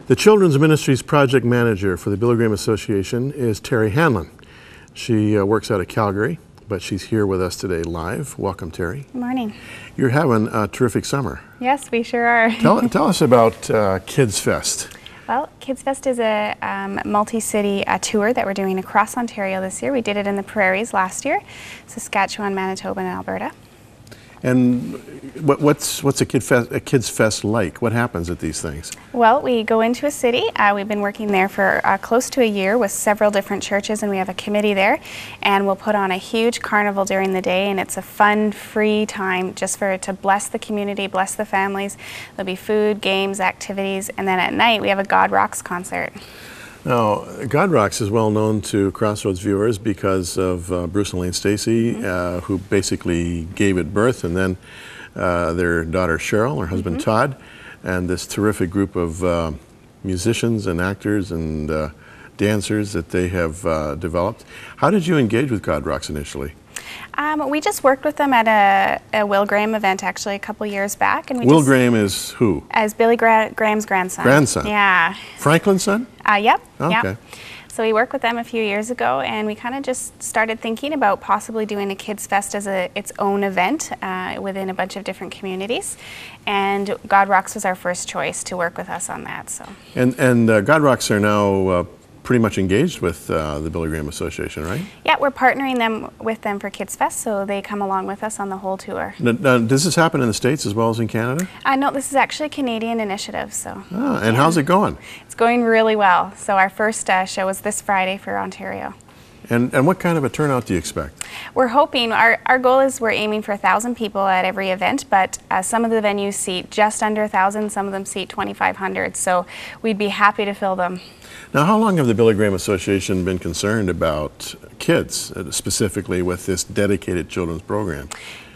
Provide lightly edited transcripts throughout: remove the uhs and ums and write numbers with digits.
The Children's Ministries Project Manager for the Billy Graham Association is Teri Hanlon. She works out of Calgary, but she's here with us today live. Welcome, Teri. Good morning. You're having a terrific summer. Yes, we sure are. Tell us about Kidsfest. Well, Kidsfest is a multi-city tour that we're doing across Ontario this year. We did it in the prairies last year, Saskatchewan, Manitoba, and Alberta. And what's a Kidsfest like? What happens at these things? Well, we go into a city. We've been working there for close to a year with several different churches, and we have a committee there. And we'll put on a huge carnival during the day, and it's a fun, free time just to bless the community, bless the families. There'll be food, games, activities, and then at night we have a God Rocks concert. Now, God Rocks is well known to Crossroads viewers because of Bruce and Elaine Stacy, who basically gave it birth, and then their daughter Cheryl, her husband Todd, and this terrific group of musicians and actors and dancers that they have developed. How did you engage with God Rocks initially? We just worked with them at a Will Graham event actually a couple years back. And Will Graham is who? As Billy Graham's grandson. Grandson? Yeah. Franklin's son? Yep. Okay. Yep. So we worked with them a few years ago, and we kind of just started thinking about possibly doing a Kids Fest as its own event within a bunch of different communities. And God Rocks was our first choice to work with us on that. So. And God Rocks are now pretty much engaged with the Billy Graham Association, right? Yeah, we're partnering with them for Kids Fest, so they come along with us on the whole tour. Now, does this happen in the States as well as in Canada? No, this is actually a Canadian initiative. So. And how's it going? It's going really well. So our first show was this Friday for Ontario. And what kind of a turnout do you expect? We're hoping, our goal is we're aiming for 1,000 people at every event, but some of the venues seat just under 1,000, some of them seat 2,500, so we'd be happy to fill them. Now, how long have the Billy Graham Association been concerned about kids, specifically with this dedicated children's program?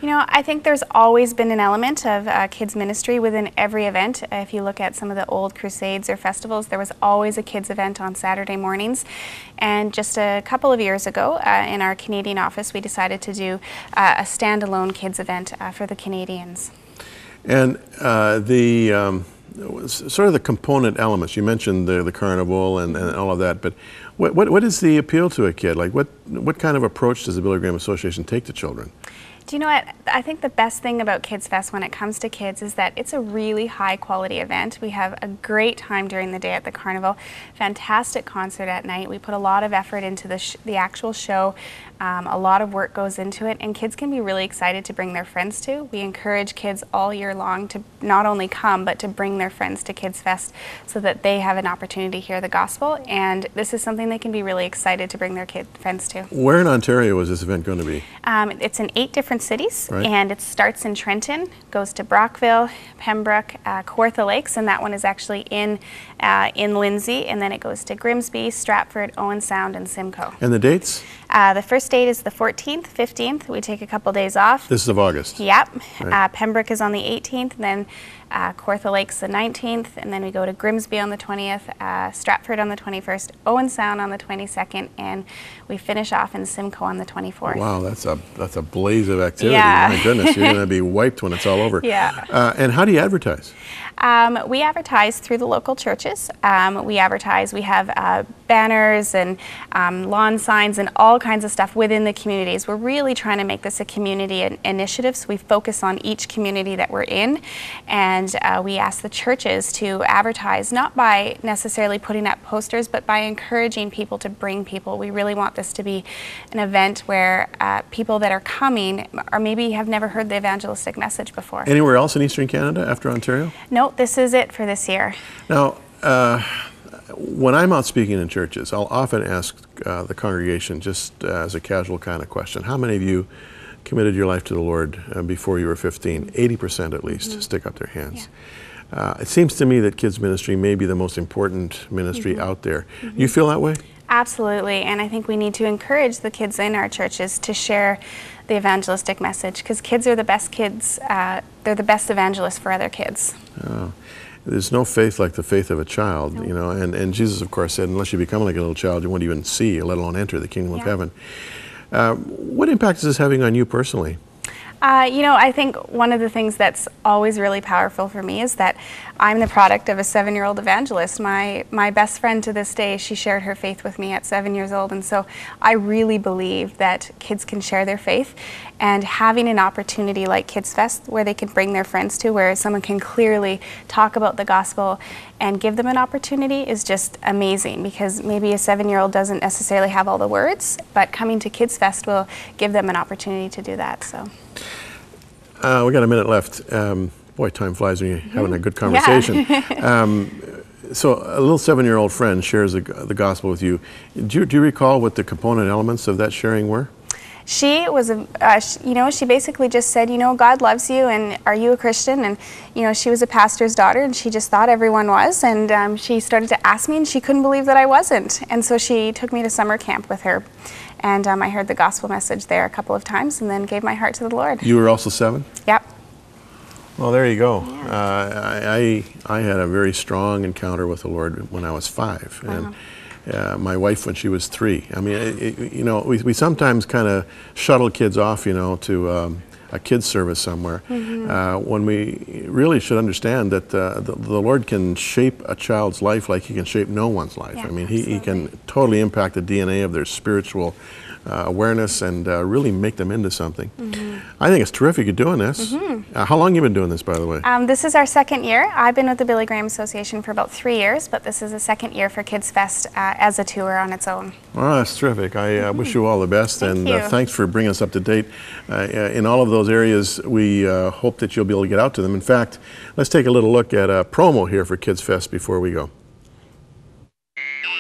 You know, I think there's always been an element of kids ministry within every event. If you look at some of the old crusades or festivals, there was always a kids event on Saturday mornings. And just a couple of years ago, in our Canadian office, we decided to do a standalone kids event for the Canadians. And sort of the component elements, you mentioned the carnival and all of that, but what is the appeal to a kid? Like what kind of approach does the Billy Graham Association take to children? Do you know what? I think the best thing about Kids Fest when it comes to kids is that it's a really high quality event. We have a great time during the day at the carnival, fantastic concert at night. We put a lot of effort into the actual show. A lot of work goes into it, and kids can be really excited to bring their friends to. We encourage kids all year long to not only come, but to bring their friends to Kids Fest so that they have an opportunity to hear the gospel, and this is something they can be really excited to bring their friends to. Where in Ontario is this event going to be? It's in 8 different cities, right. And it starts in Trenton, goes to Brockville, Pembroke, Kawartha Lakes, and that one is actually in Lindsay, and then it goes to Grimsby, Stratford, Owen Sound, and Simcoe. And the dates? The first date is the 14th, 15th. We take a couple days off. This is of August? Yep. Right. Pembroke is on the 18th, and then Kawartha Lakes the 19th, and then we go to Grimsby on the 20th, Stratford on the 21st, Owen Sound on the 22nd, and we finish off in Simcoe on the 24th. Wow, that's a blaze of activity. Yeah. My goodness, you're going to be wiped when it's all over. Yeah. And how do you advertise? We advertise through the local churches. We have banners and lawn signs and all kinds of stuff within the communities. We're really trying to make this a community initiative, so we focus on each community that we're in, and we ask the churches to advertise, not by necessarily putting up posters, but by encouraging people to bring people. We really want this to be an event where people that are coming or maybe have never heard the evangelistic message before. Anywhere else in Eastern Canada after Ontario? No, this is it for this year. Now, when I'm out speaking in churches, I'll often ask the congregation, just as a casual kind of question, how many of you committed your life to the Lord before you were 15? 80% at least stick up their hands. Yeah. It seems to me that kids ministry may be the most important ministry out there. You feel that way? Absolutely, and I think we need to encourage the kids in our churches to share the evangelistic message, because kids are the best kids. They're the best evangelists for other kids. Oh. There's no faith like the faith of a child, you know, and Jesus, of course, said, unless you become like a little child, you won't even see, let alone enter the kingdom of heaven. What impact is this having on you personally? I think one of the things that's always really powerful for me is that I'm the product of a 7-year-old evangelist. My best friend to this day, she shared her faith with me at 7 years old, and so I really believe that kids can share their faith, and having an opportunity like Kidsfest where they can bring their friends to, where someone can clearly talk about the gospel and give them an opportunity is just amazing, because maybe a 7-year-old doesn't necessarily have all the words, but coming to Kidsfest will give them an opportunity to do that. So. We got a minute left. Boy, time flies when you're having a good conversation. Yeah. So a little 7-year-old friend shares the gospel with you. Do you recall what the component elements of that sharing were? She was, she basically just said, God loves you, and are you a Christian? And, she was a pastor's daughter, and she just thought everyone was, and she started to ask me, and she couldn't believe that I wasn't. And so she took me to summer camp with her, and I heard the gospel message there a couple of times, and then gave my heart to the Lord. You were also 7? Yep. Well, there you go. Yeah. I had a very strong encounter with the Lord when I was 5. And my wife when she was 3. I mean, we sometimes kind of shuttle kids off, to a kids service somewhere, when we really should understand that the Lord can shape a child's life like He can shape no one's life. Yeah, I mean, he can totally impact the DNA of their spiritual awareness and really make them into something. I think it's terrific you're doing this. How long have you been doing this, by the way? This is our 2nd year. I've been with the Billy Graham Association for about 3 years, but this is the 2nd year for Kidsfest as a tour on its own. Well, that's terrific. I wish you all the best. Thank you. Thanks for bringing us up to date. In all of those areas, we hope that you'll be able to get out to them. In fact, let's take a little look at a promo here for Kidsfest before we go.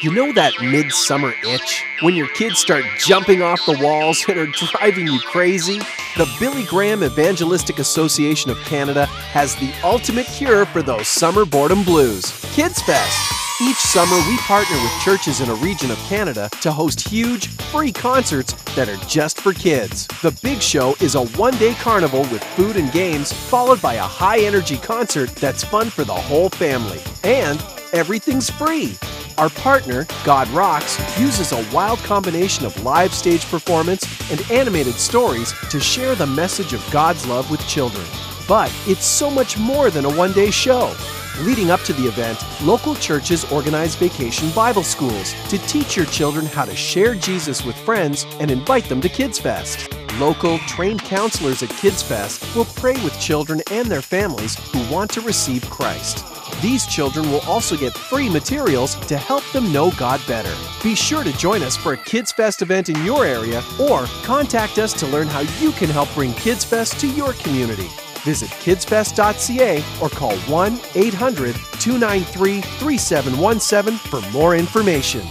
You know that midsummer itch? When your kids start jumping off the walls and are driving you crazy? The Billy Graham Evangelistic Association of Canada has the ultimate cure for those summer boredom blues. Kidsfest! Each summer we partner with churches in a region of Canada to host huge, free concerts that are just for kids. The big show is a one-day carnival with food and games, followed by a high-energy concert that's fun for the whole family. And everything's free. Our partner, God Rocks, uses a wild combination of live stage performance and animated stories to share the message of God's love with children. But it's so much more than a one-day show. Leading up to the event, local churches organize vacation Bible schools to teach your children how to share Jesus with friends and invite them to Kidsfest. Local, trained counselors at Kidsfest will pray with children and their families who want to receive Christ. These children will also get free materials to help them know God better. Be sure to join us for a Kidsfest event in your area, or contact us to learn how you can help bring Kidsfest to your community. Visit kidsfest.ca or call 1-800-293-3717 for more information.